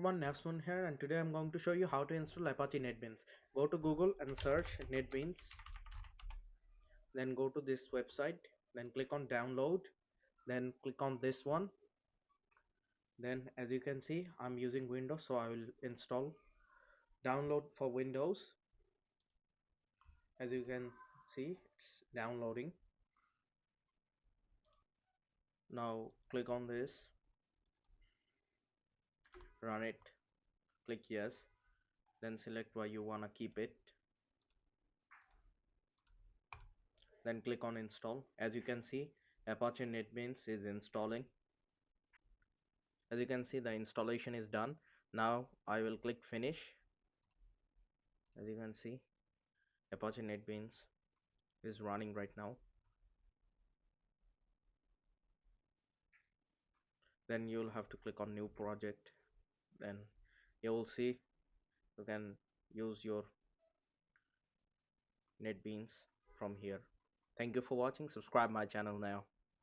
everyone, NAFSMUN here, and today I'm going to show you how to install Apache NetBeans. Go to Google and search NetBeans, then go to this website, then click on download, then click on this one. Then as you can see, I'm using Windows, so I will install download for Windows. As you can see, it's downloading. Now click on this, run it, click yes, then select where you want to keep it, then click on install. As you can see, Apache NetBeans is installing. As you can see, the installation is done. Now I will click finish. As you can see, Apache NetBeans is running right now. Then you'll have to click on new project. Then you will see you can use your NetBeans from here. Thank you for watching. Subscribe my channel now.